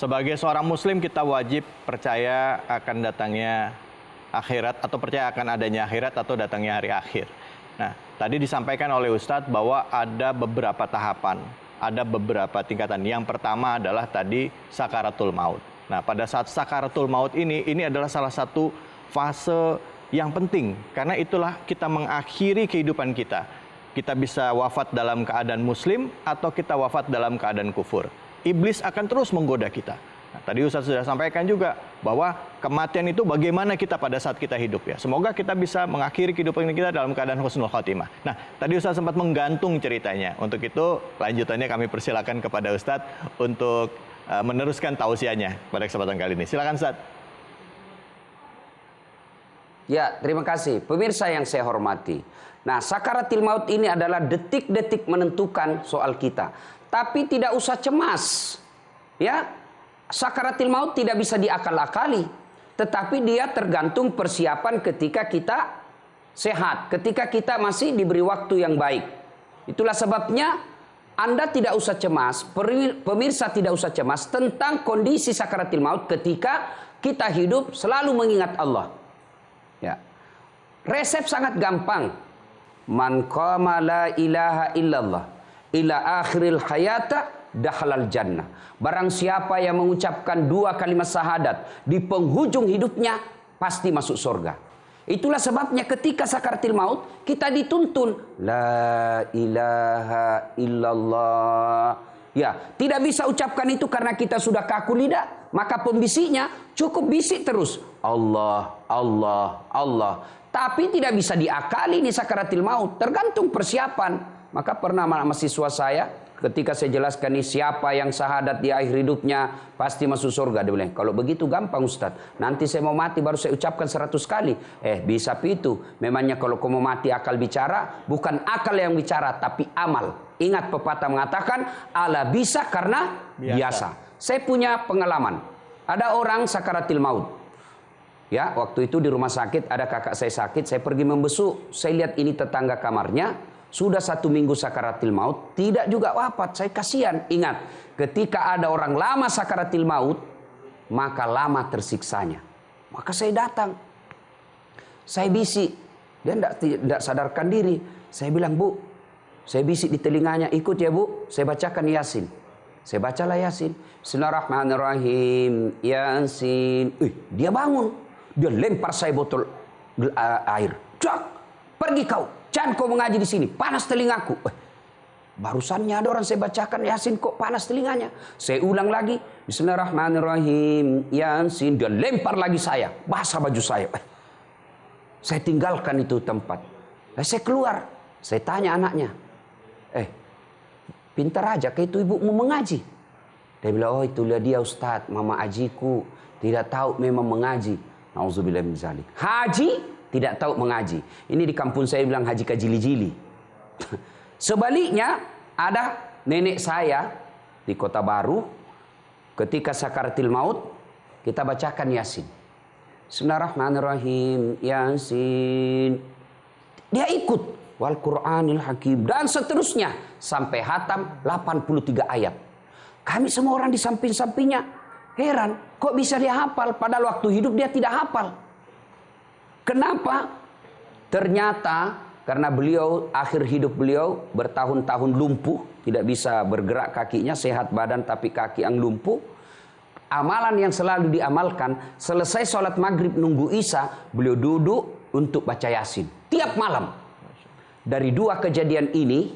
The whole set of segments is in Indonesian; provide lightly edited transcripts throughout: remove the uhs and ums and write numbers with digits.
Sebagai seorang muslim kita wajib percaya akan datangnya akhirat atau percaya akan adanya akhirat atau datangnya hari akhir. Nah, tadi disampaikan oleh Ustadz bahwa ada beberapa tahapan, ada beberapa tingkatan. Yang pertama adalah tadi sakaratul maut. Nah, pada saat sakaratul maut ini adalah salah satu fase yang penting karena itulah kita mengakhiri kehidupan kita. Kita bisa wafat dalam keadaan muslim atau kita wafat dalam keadaan kufur. Iblis akan terus menggoda kita. Nah, tadi Ustaz sudah sampaikan juga bahwa kematian itu bagaimana kita pada saat kita hidup ya. Semoga kita bisa mengakhiri kehidupan kita dalam keadaan husnul khotimah. Nah, tadi Ustaz sempat menggantung ceritanya. Untuk itu lanjutannya kami persilakan kepada Ustaz untuk meneruskan tausiahnya pada kesempatan kali ini. Silakan Ustaz. Ya, terima kasih. Pemirsa yang saya hormati. Nah, sakaratil maut ini adalah detik-detik menentukan soal kita. Tapi tidak usah cemas. Ya, sakaratil maut tidak bisa diakal-akali. Tetapi dia tergantung persiapan ketika kita sehat. Ketika kita masih diberi waktu yang baik. Itulah sebabnya Anda tidak usah cemas. Pemirsa tidak usah cemas tentang kondisi sakaratil maut ketika kita hidup selalu mengingat Allah. Ya. Resep sangat gampang. Man qama la ilaha illallah ila akhiril hayata dakhalal jannah. Barang siapa yang mengucapkan 2 kalimat syahadat di penghujung hidupnya pasti masuk surga. Itulah sebabnya ketika sakaratil maut kita dituntun la ilaha illallah. Ya, tidak bisa ucapkan itu karena kita sudah kaku lidah, maka pembisiknya cukup bisik terus Allah, Allah, Allah. Tapi tidak bisa diakali ini sakaratil maut, tergantung persiapan. Maka pernah mahasiswa saya ketika saya jelaskan ini siapa yang syahadat di akhir hidupnya pasti masuk surga. Dia bilang, kalau begitu gampang Ustadz. Nanti saya mau mati baru saya ucapkan 100 kali. Bisa itu. Memangnya kalau kamu mati akal bicara, bukan akal yang bicara tapi amal. Ingat pepatah mengatakan, ala bisa karena biasa. Saya punya pengalaman. Ada orang sakaratil maut. Ya, waktu itu di rumah sakit ada kakak saya sakit, saya pergi membesuk. Saya lihat ini tetangga kamarnya. Sudah 1 minggu sakaratil maut, tidak juga wafat. Saya kasihan. Ingat, ketika ada orang lama sakaratil maut, maka lama tersiksanya. Maka saya datang. Saya bisik. Dia tidak sadarkan diri. Saya bilang, Bu, saya bisik di telinganya. Ikut ya Bu, saya bacakan Yasin. Saya bacalah Yasin. Bismillahirrahmanirrahim. Yasin. Dia bangun. Dia lempar saya botol air. Cak, pergi kau. Jangan kau mengaji di sini, panas telingaku. Barusannya ada orang saya bacakan Yasin kok panas telinganya. Saya ulang lagi, Bismillahirrahmanirrahim, Yasin. Dia lempar lagi saya, basah baju saya. Saya tinggalkan itu tempat. Saya keluar, saya tanya anaknya, pintar aja, kayak itu ibumu mengaji. Dia bilang, oh itulah dia Ustadz, mama ajiku tidak tahu memang mengaji. Nauzubillah min zalik. Haji tidak tahu mengaji. Ini di kampung saya bilang haji kajili-jili. Sebaliknya ada nenek saya di Kota Baru ketika sakaratil maut kita bacakan Yasin. Bismillahirrahmanirrahim. Yasin. Dia ikut wal Qur'anil Hakim dan seterusnya sampai hatam 83 ayat. Kami semua orang di samping-sampingnya heran, kok bisa dia hafal padahal waktu hidup dia tidak hafal. Kenapa? Ternyata karena beliau akhir hidup beliau bertahun-tahun lumpuh, tidak bisa bergerak kakinya, sehat badan tapi kaki yang lumpuh. Amalan yang selalu diamalkan, selesai sholat maghrib nunggu isya, beliau duduk untuk baca Yasin tiap malam. Dari 2 kejadian ini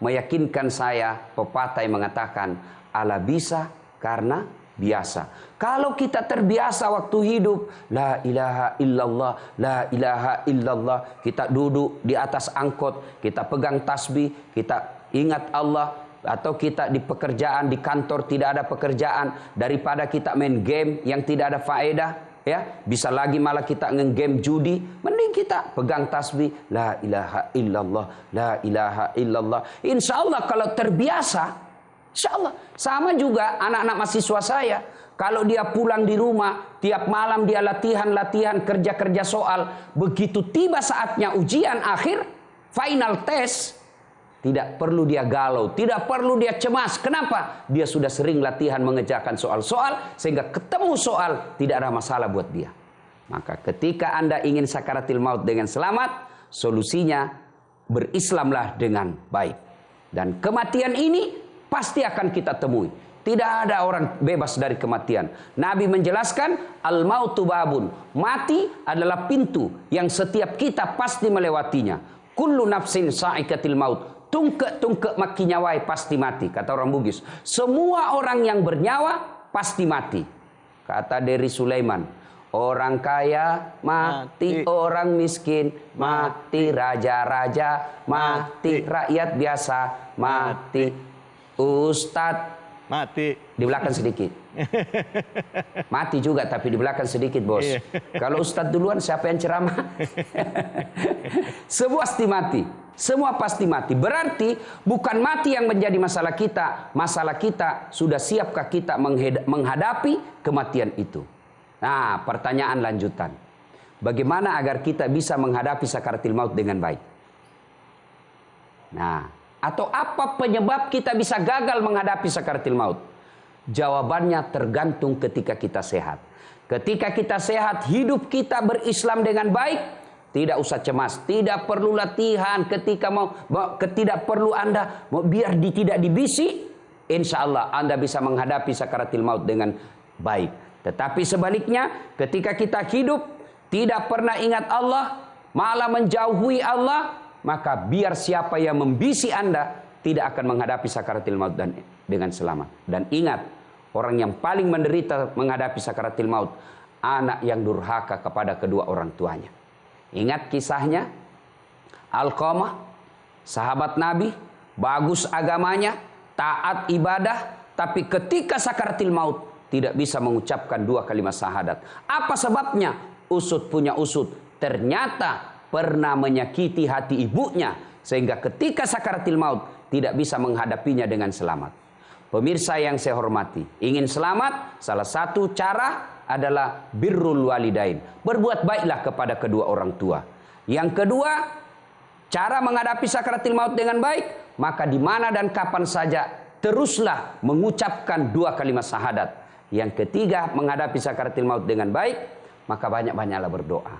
meyakinkan saya pepatah yang mengatakan ala bisa karena biasa. Kalau kita terbiasa waktu hidup la ilaha illallah, la ilaha illallah, kita duduk di atas angkot, kita pegang tasbih, kita ingat Allah, atau kita di pekerjaan, di kantor tidak ada pekerjaan, daripada kita main game yang tidak ada faedah, ya, bisa lagi malah kita nge-game judi, mending kita pegang tasbih la ilaha illallah, la ilaha illallah. Insyaallah kalau terbiasa, insyaallah. Sama juga anak-anak mahasiswa saya. Kalau dia pulang di rumah, tiap malam dia latihan, kerja-kerja soal. Begitu tiba saatnya ujian akhir, final test, Tidak perlu dia galau, tidak perlu dia cemas. Kenapa? Dia sudah sering latihan mengerjakan soal-soal, sehingga ketemu soal tidak ada masalah buat dia. Maka ketika Anda ingin sakaratil maut dengan selamat, solusinya berislamlah dengan baik. Dan kematian ini pasti akan kita temui. Tidak ada orang bebas dari kematian. Nabi menjelaskan, al-mautu babun. Mati adalah pintu yang setiap kita pasti melewatinya. Kullu nafsin sa'ikatil maut. Tungke-tungke maki nyawai pasti mati, kata orang Bugis. Semua orang yang bernyawa pasti mati. Kata Dari Sulaiman, orang kaya mati, orang miskin mati, raja-raja mati, rakyat biasa mati, ustadz mati. di belakang sedikit. Mati juga tapi di belakang sedikit, bos. Kalau ustadz duluan siapa yang ceramah? Semua pasti mati. Semua pasti mati. Berarti bukan mati yang menjadi masalah kita. Masalah kita, sudah siapkah kita menghadapi kematian itu? Nah, pertanyaan lanjutan. Bagaimana agar kita bisa menghadapi sakaratil maut dengan baik? Nah, atau apa penyebab kita bisa gagal menghadapi sakaratil maut? Jawabannya tergantung ketika kita sehat. Ketika kita sehat, hidup kita berislam dengan baik. Tidak usah cemas, tidak perlu latihan ketika tidak perlu Anda biar tidak dibisi. Insya Allah Anda bisa menghadapi sakaratil maut dengan baik. Tetapi sebaliknya, ketika kita hidup tidak pernah ingat Allah, malah menjauhi Allah, maka biar siapa yang membisi Anda tidak akan menghadapi sakaratil maut dengan selamat. Dan ingat, orang yang paling menderita menghadapi sakaratil maut, anak yang durhaka kepada kedua orang tuanya. Ingat kisahnya, Alqamah, sahabat Nabi, bagus agamanya, taat ibadah, tapi ketika sakaratil maut tidak bisa mengucapkan 2 kalimat syahadat. Apa sebabnya? Usut punya usut, ternyata pernah menyakiti hati ibunya, sehingga ketika sakaratil maut tidak bisa menghadapinya dengan selamat. Pemirsa yang saya hormati, ingin selamat, salah satu cara adalah birrul walidain. Berbuat baiklah kepada kedua orang tua. Yang kedua, cara menghadapi sakaratil maut dengan baik, maka di mana dan kapan saja teruslah mengucapkan 2 kalimat syahadat. Yang ketiga, menghadapi sakaratil maut dengan baik, maka banyak-banyaklah berdoa.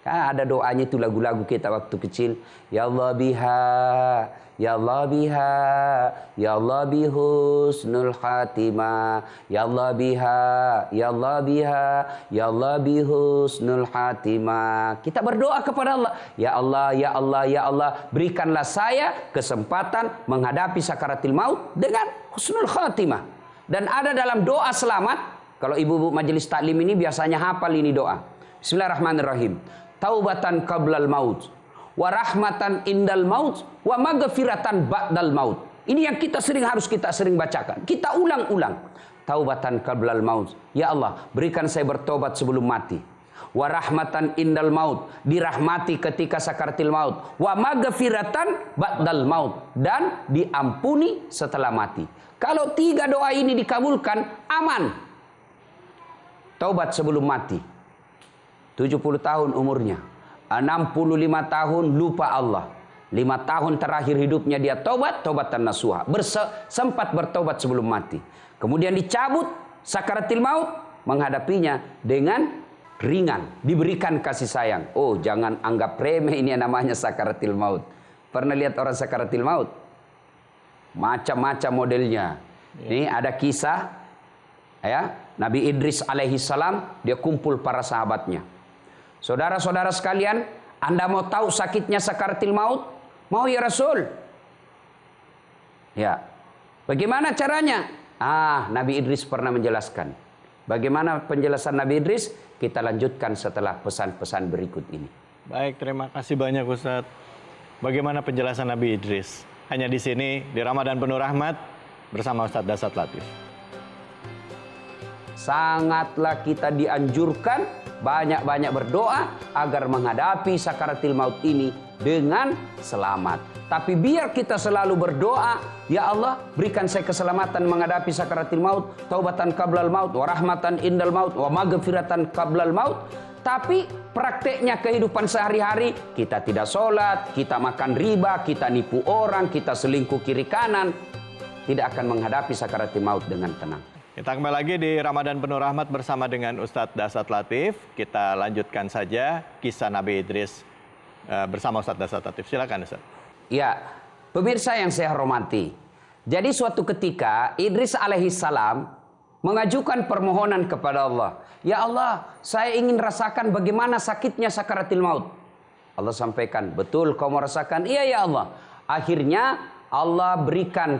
Ada doanya itu lagu-lagu kita waktu kecil. Ya Allah biha, ya Allah biha, ya Allah bihusnul khatimah, ya Allah biha, ya Allah biha, ya Allah bihusnul khatimah. Kita berdoa kepada Allah. Ya Allah, ya Allah, ya Allah, berikanlah saya kesempatan menghadapi sakaratil maut dengan husnul khatimah. Dan ada dalam doa selamat, kalau ibu-ibu majelis taklim ini biasanya hafal ini doa. Bismillahirrahmanirrahim. Taubatan qablal maut, wa rahmatan indal maut, wa maghfiratan ba'dal maut. Ini yang harus kita sering bacakan. Kita ulang-ulang. Taubatan qablal maut. Ya Allah, berikan saya bertobat sebelum mati. Wa rahmatan indal maut, dirahmati ketika sakaratil maut. Wa maghfiratan ba'dal maut, dan diampuni setelah mati. Kalau 3 doa ini dikabulkan, aman. Taubat sebelum mati. 70 tahun umurnya, 65 tahun lupa Allah, 5 tahun terakhir hidupnya dia taubatan nasuha, sempat bertobat sebelum mati. Kemudian dicabut sakaratil maut, menghadapinya dengan ringan, diberikan kasih sayang. Oh, jangan anggap remeh ini yang namanya sakaratil maut. Pernah lihat orang sakaratil maut? Macam-macam modelnya. Ini ada kisah, ya, Nabi Idris alaihi salam, dia kumpul para sahabatnya. Saudara-saudara sekalian, Anda mau tahu sakitnya sakaratil maut? Mau ya Rasul? Ya. Bagaimana caranya? Nabi Idris pernah menjelaskan. Bagaimana penjelasan Nabi Idris? Kita lanjutkan setelah pesan-pesan berikut ini. Baik, terima kasih banyak Ustadz. Bagaimana penjelasan Nabi Idris? Hanya di sini, di Ramadan Penuh Rahmat, bersama Ustadz Dasat Latif. Sangatlah kita dianjurkan banyak-banyak berdoa agar menghadapi sakaratil maut ini dengan selamat. Tapi biar kita selalu berdoa, ya Allah, berikan saya keselamatan menghadapi sakaratil maut, taubatan qablal maut, wa rahmatan indal maut, wa maghfiratan qablal maut. Tapi prakteknya kehidupan sehari-hari, kita tidak sholat, kita makan riba, kita nipu orang, kita selingkuh kiri kanan, tidak akan menghadapi sakaratul maut dengan tenang. Kita kembali lagi di Ramadan Penuh Rahmat bersama dengan Ustadz Dasat Latif. Kita lanjutkan saja kisah Nabi Idris bersama Ustadz Dasat Latif. Silakan Ustadz. Ya, pemirsa yang saya hormati. Jadi suatu ketika Idris alaihissalam mengajukan permohonan kepada Allah. Ya Allah, saya ingin rasakan bagaimana sakitnya sakaratul maut. Allah sampaikan, betul kau mau rasakan? Iya ya Allah. Akhirnya Allah berikan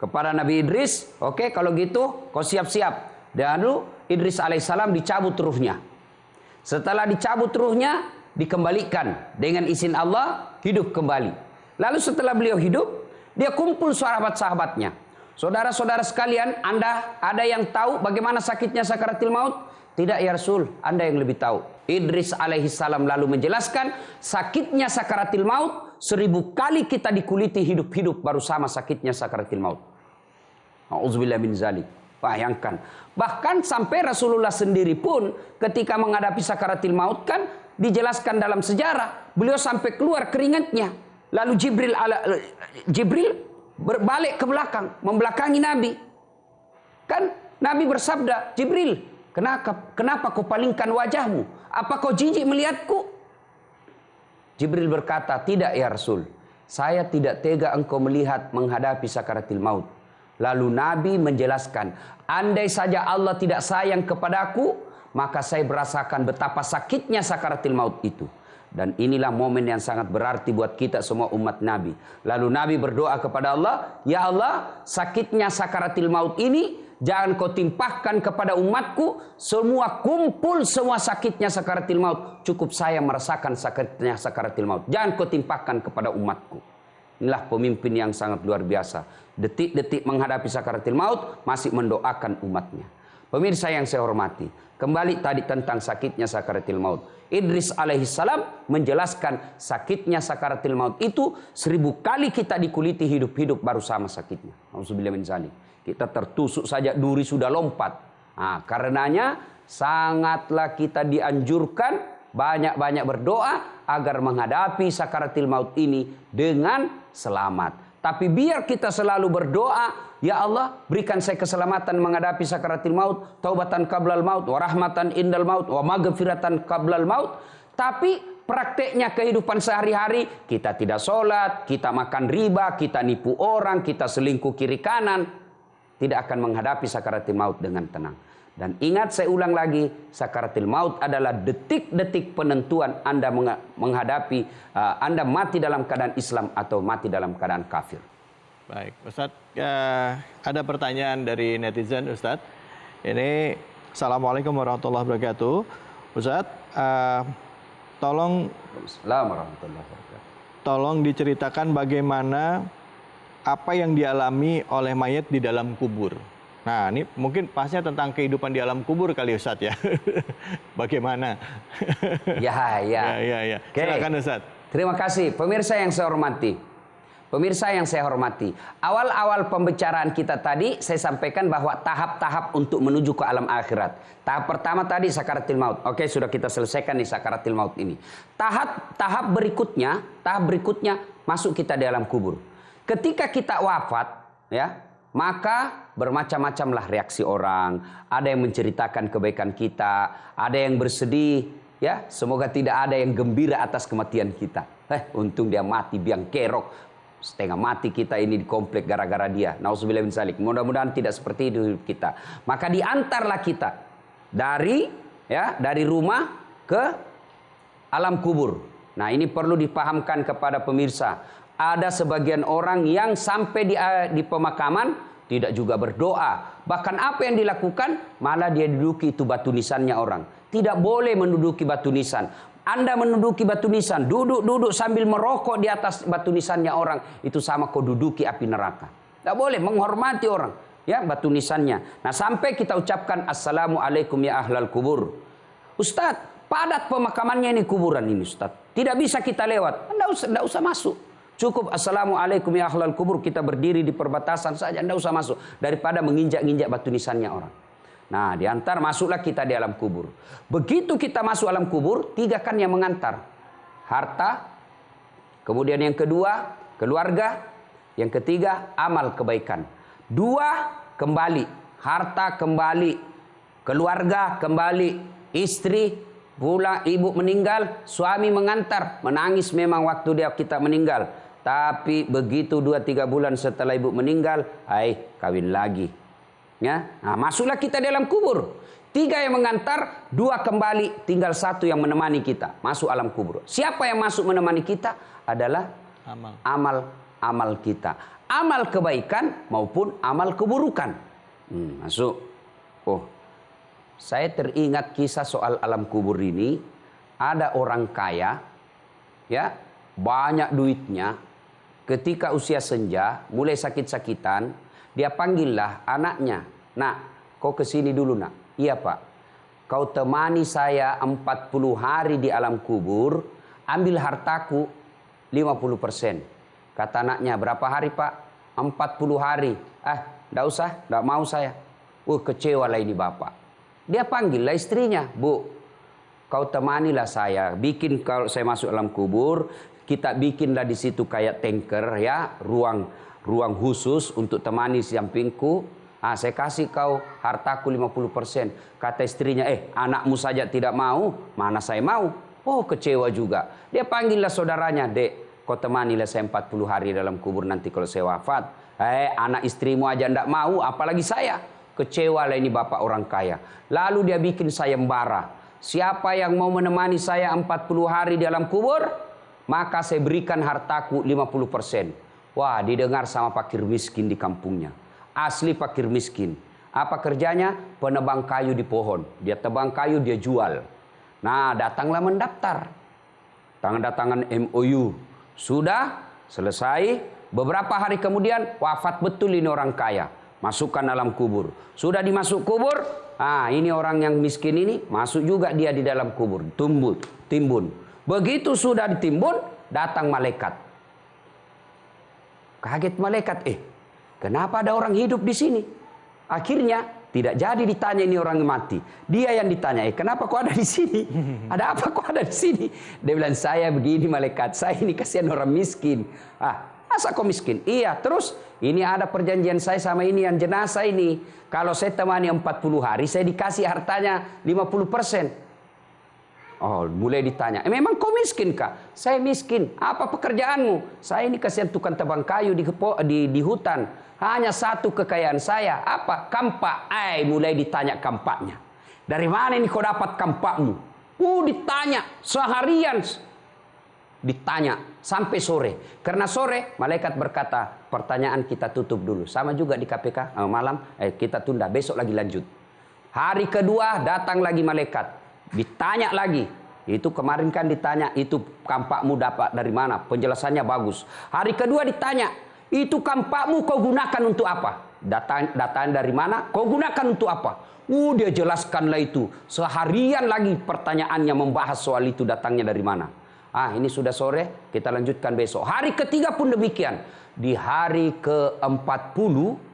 kepada Nabi Idris, oke kalau gitu kau siap-siap. Dan lalu Idris alaihissalam dicabut ruhnya. Setelah dicabut ruhnya, dikembalikan dengan izin Allah, hidup kembali. Lalu setelah beliau hidup, dia kumpul sahabat-sahabatnya. Saudara-saudara sekalian, Anda ada yang tahu bagaimana sakitnya sakaratul maut? Tidak ya Rasul, Anda yang lebih tahu. Idris alaihissalam lalu menjelaskan, sakitnya sakaratul maut 1000 kali kita dikuliti hidup-hidup baru sama sakitnya sakaratul maut. Auzubillah min zalik. Bayangkan. Bahkan sampai Rasulullah sendiri pun ketika menghadapi sakaratul maut kan dijelaskan dalam sejarah, beliau sampai keluar keringatnya. Lalu Jibril berbalik ke belakang, membelakangi Nabi. Kan Nabi bersabda, Jibril, kenapa kau palingkan wajahmu? Apa kau jijik melihatku? Jibril berkata, tidak ya Rasul. Saya tidak tega engkau melihat menghadapi sakaratul maut. Lalu Nabi menjelaskan, andai saja Allah tidak sayang kepadaku, maka saya merasakan betapa sakitnya sakaratul maut itu. Dan inilah momen yang sangat berarti buat kita semua umat Nabi. Lalu Nabi berdoa kepada Allah, ya Allah, sakitnya sakaratul maut ini jangan kau timpahkan kepada umatku, semua kumpul semua sakitnya sakaratul maut. Cukup saya merasakan sakitnya sakaratul maut. Jangan kau timpahkan kepada umatku. Inilah pemimpin yang sangat luar biasa. Detik-detik menghadapi sakaratul maut masih mendoakan umatnya. Pemirsa yang saya hormati, kembali tadi tentang sakitnya sakaratul maut. Idris alaihissalam menjelaskan sakitnya sakaratul maut itu 1000 kali kita dikuliti hidup-hidup baru sama sakitnya. Auzubillah min zalik. Kita tertusuk saja duri sudah lompat. Nah, karenanya sangatlah kita dianjurkan banyak-banyak berdoa agar menghadapi sakaratul maut ini dengan selamat. Tapi biar kita selalu berdoa, ya Allah berikan saya keselamatan menghadapi sakaratul maut, taubatan qablal maut, wa rahmatan indal maut, wa maghfiratan qablal maut. Tapi prakteknya kehidupan sehari-hari, kita tidak sholat, kita makan riba, kita nipu orang, kita selingkuh kiri kanan, tidak akan menghadapi sakaratul maut dengan tenang. Dan ingat saya ulang lagi, sakaratul maut adalah detik-detik penentuan Anda menghadapi, Anda mati dalam keadaan Islam atau mati dalam keadaan kafir. Baik, Ustadz, ada pertanyaan dari netizen, Ustadz. Ini, Assalamualaikum warahmatullahi wabarakatuh. Ustadz, tolong diceritakan bagaimana apa yang dialami oleh mayat di dalam kubur. Nah, ini mungkin pasnya tentang kehidupan di alam kubur kali Ustadz ya. Bagaimana? Ya. Okay. Silakan Ustadz. Terima kasih. Pemirsa yang saya hormati. Awal-awal pembicaraan kita tadi saya sampaikan bahwa tahap-tahap untuk menuju ke alam akhirat. Tahap pertama tadi sakaratul maut. Oke, sudah kita selesaikan nih sakaratul maut ini. Tahap berikutnya masuk kita di alam kubur. Ketika kita wafat, ya, maka bermacam-macamlah reaksi orang. Ada yang menceritakan kebaikan kita, ada yang bersedih, ya, semoga tidak ada yang gembira atas kematian kita. Untung dia mati biang kerok, setengah mati kita ini di komplek gara-gara dia. Nauzubillah min zalik. Mudah-mudahan tidak seperti itu hidup kita. Maka diantarlah kita dari rumah ke alam kubur. Nah, ini perlu dipahamkan kepada pemirsa. Ada sebagian orang yang sampai di pemakaman tidak juga berdoa. Bahkan apa yang dilakukan, malah dia duduki itu batu nisannya orang. Tidak boleh menduduki batu nisan. Anda menduduki batu nisan, duduk sambil merokok di atas batu nisannya orang, itu sama kau duduki api neraka. Tidak boleh, menghormati orang, ya, batu nisannya. Nah, sampai kita ucapkan assalamualaikum ya ahlal kubur. Ustadz, padat pemakamannya ini kuburan ini Ustadz. Tidak bisa kita lewat. Anda usah masuk. Cukup assalamualaikum ya ahlal kubur, kita berdiri di perbatasan saja, anda usah masuk daripada menginjak-injak batu nisannya orang. Nah, diantar masuklah kita di alam kubur. Begitu kita masuk alam kubur, 3 kan yang mengantar. Harta, kemudian yang kedua, keluarga, yang ketiga, amal kebaikan. 2 kembali, harta kembali, keluarga kembali, istri pulang, ibu meninggal, suami mengantar, menangis memang waktu kita meninggal. Tapi begitu 2-3 bulan setelah ibu meninggal, kawin lagi. Ya, nah, masuklah kita dalam kubur. 3 yang mengantar, 2 kembali, tinggal 1 yang menemani kita masuk alam kubur. Siapa yang masuk menemani kita adalah amal kita, amal kebaikan maupun amal keburukan. Masuk. Oh, saya teringat kisah soal alam kubur ini. Ada orang kaya, ya, banyak duitnya. Ketika usia senja, mulai sakit-sakitan. Dia panggillah anaknya. Nak, kau kesini dulu nak. Iya pak. Kau temani saya 40 hari di alam kubur. Ambil hartaku 50%. Kata anaknya, berapa hari pak? 40 hari. Enggak usah, enggak mau saya. Kecewa lah ini bapak. Dia panggillah istrinya. Bu, kau temanilah saya. Bikin kalau saya masuk alam kubur. Kita bikinlah di situ kayak tanker ya. Ruang khusus untuk temani sampingku. Saya kasih kau hartaku 50%. Kata istrinya, anakmu saja tidak mau, mana saya mau. Oh, kecewa juga. Dia panggillah saudaranya, dek, kau temanilah saya 40 hari dalam kubur nanti kalau saya wafat. Anak istrimu aja tidak mau, apalagi saya. Kecewa lah ini bapak orang kaya. Lalu dia bikin sayembara. Siapa yang mau menemani saya 40 hari dalam kubur, maka saya berikan hartaku 50%. Wah, didengar sama fakir miskin di kampungnya. Asli fakir miskin. Apa kerjanya? Penebang kayu di pohon. Dia tebang kayu, dia jual. Nah, datanglah mendaftar. Tangan-tangan MOU. Sudah selesai. Beberapa hari kemudian, wafat betul ini orang kaya. Masukkan alam kubur. Sudah dimasuk kubur. Ini orang yang miskin ini, masuk juga dia di dalam kubur. Timbun. Begitu sudah ditimbun, datang malaikat. Kaget malaikat, kenapa ada orang hidup di sini? Akhirnya tidak jadi ditanya ini orang mati. Dia yang ditanya, kenapa kok ada di sini? Ada apa kok ada di sini? Dia bilang, saya begini malaikat, saya ini kasihan orang miskin. Masa kok miskin? Iya, terus ini ada perjanjian saya sama ini yang jenazah ini. Kalau saya temani 40 hari, saya dikasih hartanya 50%. Oh, mulai ditanya, memang kau miskin kah? Saya miskin. Apa pekerjaanmu? Saya ini kasihan tukang tebang kayu di hutan. Hanya satu kekayaan saya. Apa? Kampak. Mulai ditanya kampaknya. Dari mana ini kau dapat kampakmu? Ditanya seharian. Ditanya sampai sore. Karena sore malaikat berkata, pertanyaan kita tutup dulu. Sama juga di KPK malam. Kita tunda, besok lagi lanjut. Hari kedua datang lagi malaikat. Ditanya lagi. Itu kemarin kan ditanya, itu kampakmu dapat dari mana? Penjelasannya bagus. Hari kedua ditanya, itu kampakmu kau gunakan untuk apa? Datanya dari mana? Kau gunakan untuk apa? Dia jelaskanlah itu. Seharian lagi pertanyaannya membahas soal itu datangnya dari mana. Ini sudah sore, kita lanjutkan besok. Hari ketiga pun demikian. Di hari ke-40,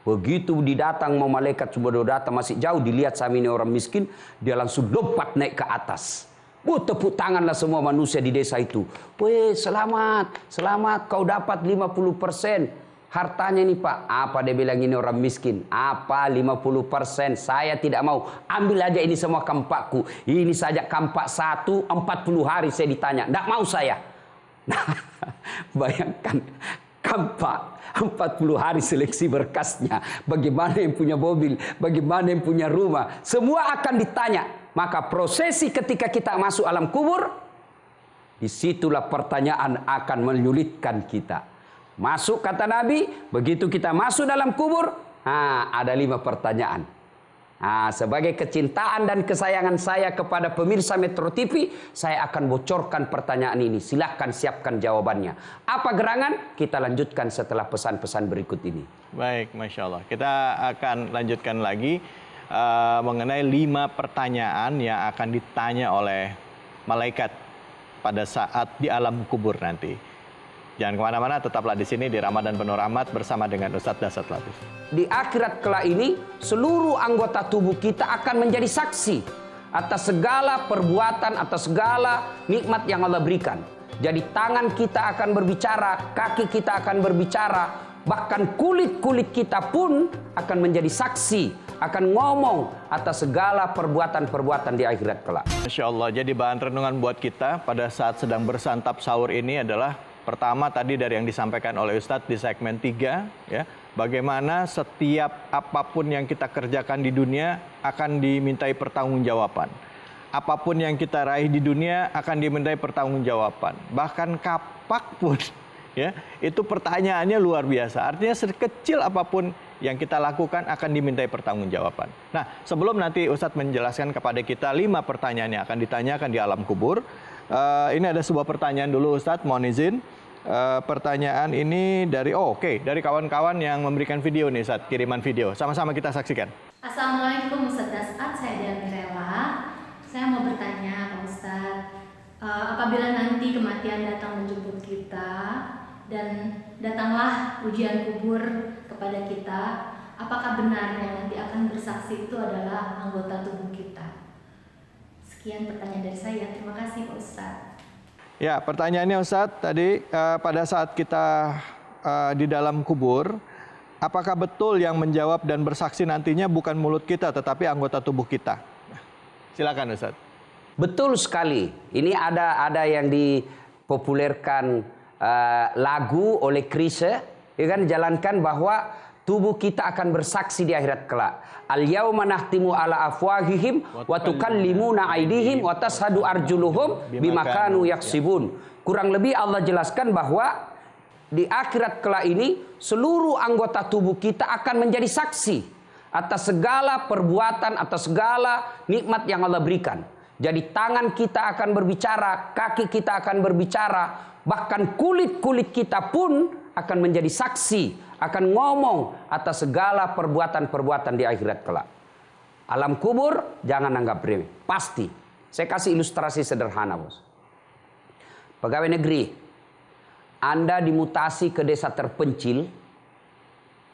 begitu didatang mau malaikat sudah datang masih jauh, dilihat sama ini orang miskin, dia langsung lompat naik ke atas. Tepuk tanganlah semua manusia di desa itu. Selamat kau dapat 50% hartanya ini pak. Apa dia bilang ini orang miskin? Apa 50%? Saya tidak mau. Ambil aja ini semua kampakku. Ini saja kampak 1, 40 hari saya ditanya. Tidak mau saya. Nah, bayangkan. Kampak 40 hari seleksi berkasnya. Bagaimana yang punya mobil, bagaimana yang punya rumah, semua akan ditanya. Maka prosesi ketika kita masuk alam kubur, disitulah pertanyaan akan menyulitkan kita. Masuk kata Nabi, begitu kita masuk dalam kubur, ada 5 pertanyaan. Sebagai kecintaan dan kesayangan saya kepada pemirsa Metro TV, saya akan bocorkan pertanyaan ini. Silahkan siapkan jawabannya. Apa gerangan? Kita lanjutkan setelah pesan-pesan berikut ini. Baik, Masya Allah. Kita akan lanjutkan lagi mengenai 5 pertanyaan yang akan ditanya oleh malaikat pada saat di alam kubur nanti. Jangan kemana-mana, tetaplah di sini di Ramadan Penuh Rahmat bersama dengan Ustadz Dasat Latif. Di akhirat kelak ini, seluruh anggota tubuh kita akan menjadi saksi atas segala perbuatan, atas segala nikmat yang Allah berikan. Jadi tangan kita akan berbicara, kaki kita akan berbicara, bahkan kulit-kulit kita pun akan menjadi saksi, akan ngomong atas segala perbuatan-perbuatan di akhirat kelak. Masya Allah, jadi bahan renungan buat kita pada saat sedang bersantap sahur ini adalah pertama tadi dari yang disampaikan oleh Ustadz di segmen 3, ya, bagaimana setiap apapun yang kita kerjakan di dunia akan dimintai pertanggungjawaban. Apapun yang kita raih di dunia akan dimintai pertanggungjawaban. Bahkan kapak pun, ya, itu pertanyaannya luar biasa. Artinya sekecil apapun yang kita lakukan akan dimintai pertanggungjawaban. Nah, sebelum nanti Ustadz menjelaskan kepada kita 5 pertanyaan yang akan ditanyakan di alam kubur, ini ada sebuah pertanyaan dulu Ustadz, mohon izin. Pertanyaan ini dari dari kawan-kawan yang memberikan video nih Ustadz, kiriman video. Sama-sama kita saksikan. Assalamualaikum Ustadz Dasat, saya Dian Mirella. Saya mau bertanya Pak Ustadz, apabila nanti kematian datang menjemput kita dan datanglah ujian kubur kepada kita, apakah benar yang nanti akan bersaksi itu adalah anggota tubuh kita? Sekian pertanyaan dari saya, terima kasih Pak Ustadz. Ya, pertanyaannya Ustadz tadi pada saat kita di dalam kubur, apakah betul yang menjawab dan bersaksi nantinya bukan mulut kita tetapi anggota tubuh kita? Silakan Ustadz. Betul sekali. Ini ada yang dipopulerkan lagu oleh Chrisye, ya kan, jalankan bahwa tubuh kita akan bersaksi di akhirat kelak. Al-yauma nahtimu ala afwahihim wa tukallimuna aydihim wa tashhadu arjuluhum bima kanu yaksibun. Kurang lebih Allah jelaskan bahwa di akhirat kelak ini seluruh anggota tubuh kita akan menjadi saksi atas segala perbuatan, atas segala nikmat yang Allah berikan. Jadi tangan kita akan berbicara, kaki kita akan berbicara, bahkan kulit-kulit kita pun akan menjadi saksi, akan ngomong atas segala perbuatan-perbuatan di akhirat kelak. Alam kubur jangan anggap remeh, pasti. Saya kasih ilustrasi sederhana, Bos. Pegawai negeri, Anda dimutasi ke desa terpencil,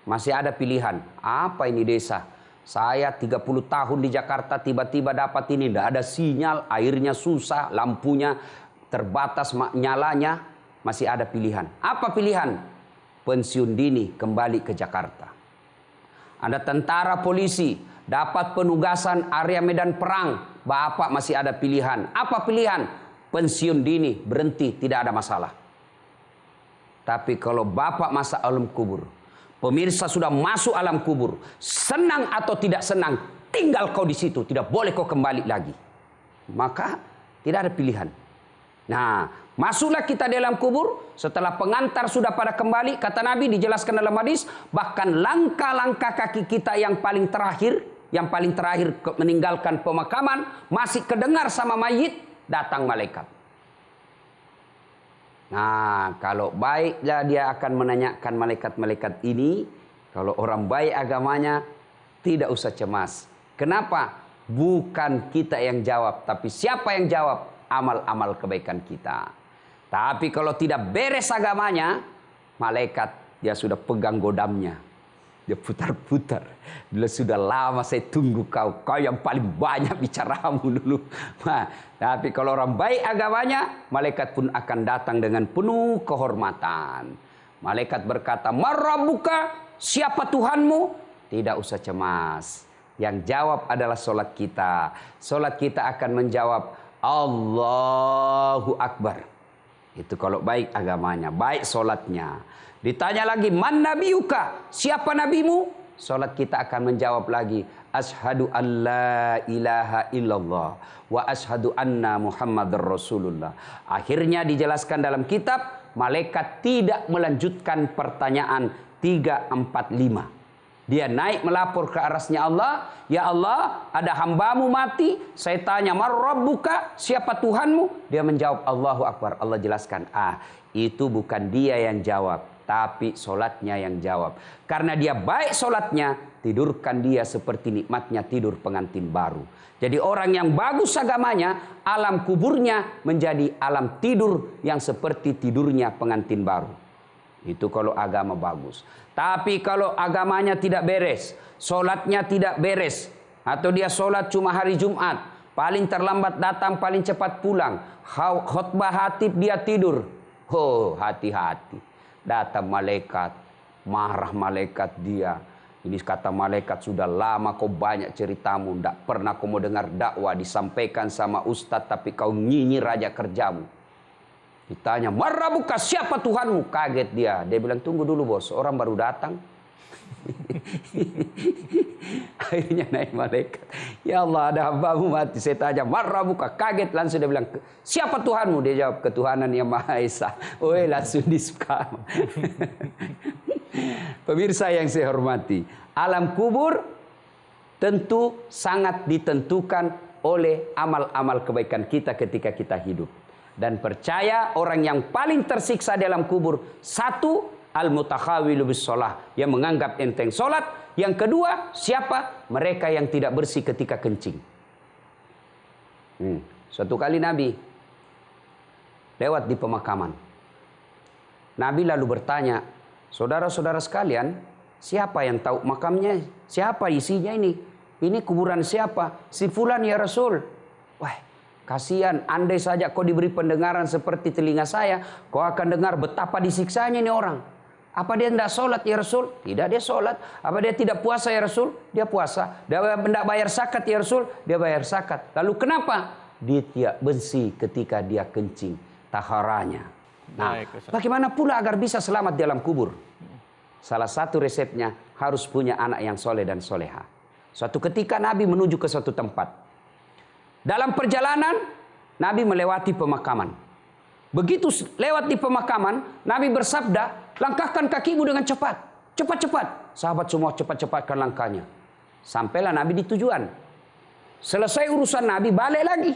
masih ada pilihan. Apa ini desa? Saya 30 tahun di Jakarta, tiba-tiba dapat ini. Tidak ada sinyal, airnya susah, lampunya terbatas nyalanya. Masih ada pilihan. Apa pilihan? Pensiun dini, kembali ke Jakarta. Anda tentara polisi, dapat penugasan area medan perang. Bapak masih ada pilihan. Apa pilihan? Pensiun dini, berhenti, tidak ada masalah. Tapi kalau Bapak masa alam kubur, pemirsa sudah masuk alam kubur, senang atau tidak senang, tinggal kau di situ, tidak boleh kau kembali lagi. Maka tidak ada pilihan. Nah, masuklah kita di alam kubur, setelah pengantar sudah pada kembali, kata Nabi dijelaskan dalam hadis, bahkan langkah-langkah kaki kita yang paling terakhir meninggalkan pemakaman, masih kedengar sama mayit, datang malaikat. Nah, kalau baiklah dia akan menanyakan malaikat-malaikat ini. Kalau orang baik agamanya, tidak usah cemas. Kenapa? Bukan kita yang jawab, tapi siapa yang jawab? Amal-amal kebaikan kita. Tapi kalau tidak beres agamanya, malaikat dia sudah pegang godamnya. Dia putar-putar. Dulu sudah lama saya tunggu kau. Kau yang paling banyak bicaramu dulu. Nah, tapi kalau orang baik agamanya, malaikat pun akan datang dengan penuh kehormatan. Malaikat berkata, "Marabbuka, siapa Tuhanmu?" Tidak usah cemas. Yang jawab adalah solat kita. Solat kita akan menjawab, Allahu Akbar. Itu kalau baik agamanya, baik solatnya. Ditanya lagi, man nabiyuka? Siapa nabimu? Salat kita akan menjawab lagi, asyhadu an la ilaha illallah wa asyhadu anna Muhammadar Rasulullah. Akhirnya dijelaskan dalam kitab, malaikat tidak melanjutkan pertanyaan 3, 4, 5. Dia naik melapor ke arasnya Allah, ya Allah, ada hambamu mati, saya tanya, man rabbuka? Siapa Tuhanmu? Dia menjawab, Allahu Akbar. Allah jelaskan, itu bukan dia yang jawab, tapi solatnya yang jawab. Karena dia baik solatnya, tidurkan dia seperti nikmatnya tidur pengantin baru. Jadi orang yang bagus agamanya, alam kuburnya menjadi alam tidur yang seperti tidurnya pengantin baru. Itu kalau agama bagus. Tapi kalau agamanya tidak beres, solatnya tidak beres, atau dia solat cuma hari Jumat, paling terlambat datang, paling cepat pulang, khutbah hatib dia tidur. Oh, hati-hati. Datang malaikat, marah malaikat dia. Ini kata malaikat, sudah lama kau banyak ceritamu, tidak pernah kau mau dengar dakwah disampaikan sama ustadz, tapi kau nyinyir raja kerjamu. Ditanya, "Marrabuka, siapa Tuhanmu?" Kaget dia. Dia bilang, "Tunggu dulu bos, orang baru datang." Akhirnya naik malaikat, "Ya Allah, ada hambamu mati." Saya tanya, "Marrabuka?" Kaget langsung dia bilang, "Siapa Tuhanmu?" Dia jawab, "Ketuhanan yang Maha Esa." Oh, langsung disuka. Pemirsa yang saya hormati, alam kubur tentu sangat ditentukan oleh amal-amal kebaikan kita ketika kita hidup. Dan percaya orang yang paling tersiksa dalam kubur, satu, al-mutakhawilu bis shalah, yang menganggap enteng solat. Yang kedua, siapa? Mereka yang tidak bersih ketika kencing. Suatu kali Nabi lewat di pemakaman. Nabi lalu bertanya, "Saudara-saudara sekalian, siapa yang tahu makamnya? Siapa isinya ini? Ini kuburan siapa?" "Si fulan ya Rasul." Wah, kasihan, andai saja kau diberi pendengaran seperti telinga saya, kau akan dengar betapa disiksanya ini orang. Apa dia tidak sholat ya Rasul? Tidak, dia sholat. Apa dia tidak puasa ya Rasul? Dia puasa. Dia tidak bayar zakat ya Rasul? Dia bayar zakat. Lalu kenapa? Dia tidak bersih ketika dia kencing, taharanya. Nah, bagaimana pula agar bisa selamat di alam kubur? Salah satu resepnya harus punya anak yang soleh dan soleha. Suatu ketika Nabi menuju ke suatu tempat. Dalam perjalanan, Nabi melewati pemakaman. Begitu lewat di pemakaman, Nabi bersabda, "Langkahkan kakimu dengan cepat. Cepat-cepat." Sahabat semua cepat-cepatkan langkahnya. Sampailah Nabi di tujuan. Selesai urusan Nabi, balik lagi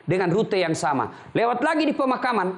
dengan rute yang sama. Lewat lagi di pemakaman.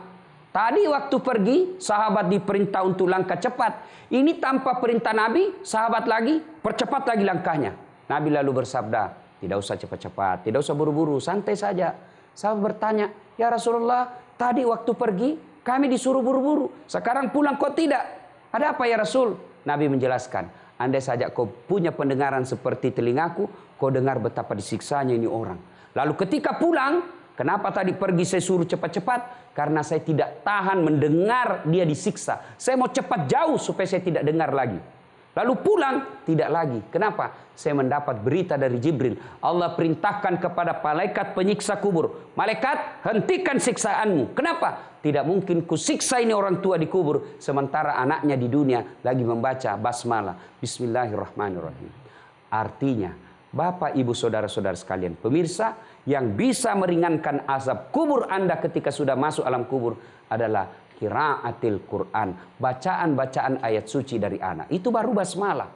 Tadi waktu pergi, sahabat diperintah untuk langkah cepat. Ini tanpa perintah Nabi, sahabat lagi, percepat lagi langkahnya. Nabi lalu bersabda, "Tidak usah cepat-cepat, tidak usah buru-buru, santai saja." Sahabat bertanya, "Ya Rasulullah, tadi waktu pergi, kami disuruh buru-buru. Sekarang pulang kok tidak? Ada apa ya Rasul?" Nabi menjelaskan, "Andai saja kau punya pendengaran seperti telingaku, kau dengar betapa disiksanya ini orang. Lalu ketika pulang, kenapa tadi pergi saya suruh cepat-cepat? Karena saya tidak tahan mendengar dia disiksa. Saya mau cepat jauh supaya saya tidak dengar lagi. Lalu pulang, tidak lagi. Kenapa? Saya mendapat berita dari Jibril. Allah perintahkan kepada malaikat penyiksa kubur. Malaikat, hentikan siksaanmu. Kenapa? Tidak mungkin kusiksa ini orang tua di kubur, sementara anaknya di dunia lagi membaca basmalah. Bismillahirrahmanirrahim. Artinya, Bapak, Ibu, Saudara-saudara sekalian, pemirsa, yang bisa meringankan azab kubur Anda ketika sudah masuk alam kubur adalah qiraatil Quran, bacaan-bacaan ayat suci dari anak. Itu baru basmalah.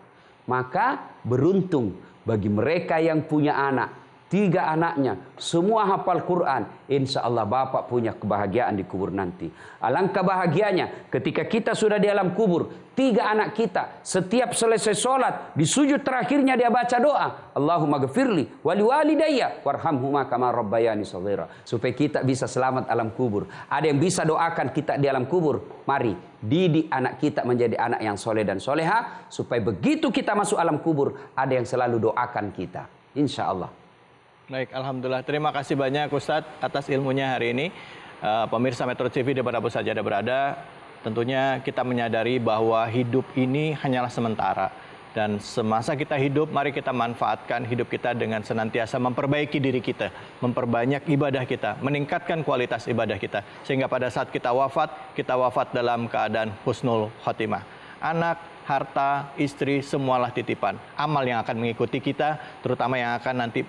Maka beruntung bagi mereka yang punya anak, 3 anaknya, semua hafal Quran. Insya Allah Bapak punya kebahagiaan di kubur nanti. Alangkah bahagianya ketika kita sudah di alam kubur, 3 anak kita, setiap selesai sholat, di sujud terakhirnya dia baca doa, Allahumma ghafirli wali walidayya warhamhuma kama rabbayani shaghira. Supaya kita bisa selamat alam kubur. Ada yang bisa doakan kita di alam kubur. Mari didik anak kita menjadi anak yang soleh dan soleha, supaya begitu kita masuk alam kubur, ada yang selalu doakan kita. Insya Allah. Baik, Alhamdulillah. Terima kasih banyak Ustadz atas ilmunya hari ini. Pemirsa Metro TV dimanapun saja Anda berada, tentunya kita menyadari bahwa hidup ini hanyalah sementara. Dan semasa kita hidup, mari kita manfaatkan hidup kita dengan senantiasa memperbaiki diri kita, memperbanyak ibadah kita, meningkatkan kualitas ibadah kita. Sehingga pada saat kita wafat dalam keadaan husnul khotimah. Anak, harta, istri, semualah titipan. Amal yang akan mengikuti kita, terutama yang akan nanti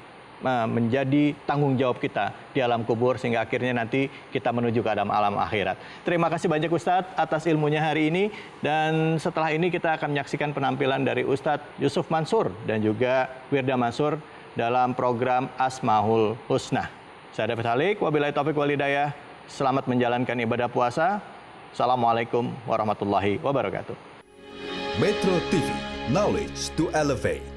menjadi tanggung jawab kita di alam kubur, sehingga akhirnya nanti kita menuju ke alam akhirat. Terima kasih banyak Ustadz atas ilmunya hari ini, dan setelah ini kita akan menyaksikan penampilan dari Ustadz Yusuf Mansur dan juga Wirda Mansur dalam program Asmaul Husna. Saya David Halik, wabillahi taufiq wal hidayah. Selamat menjalankan ibadah puasa. Assalamualaikum warahmatullahi wabarakatuh. Metro TV, knowledge to elevate.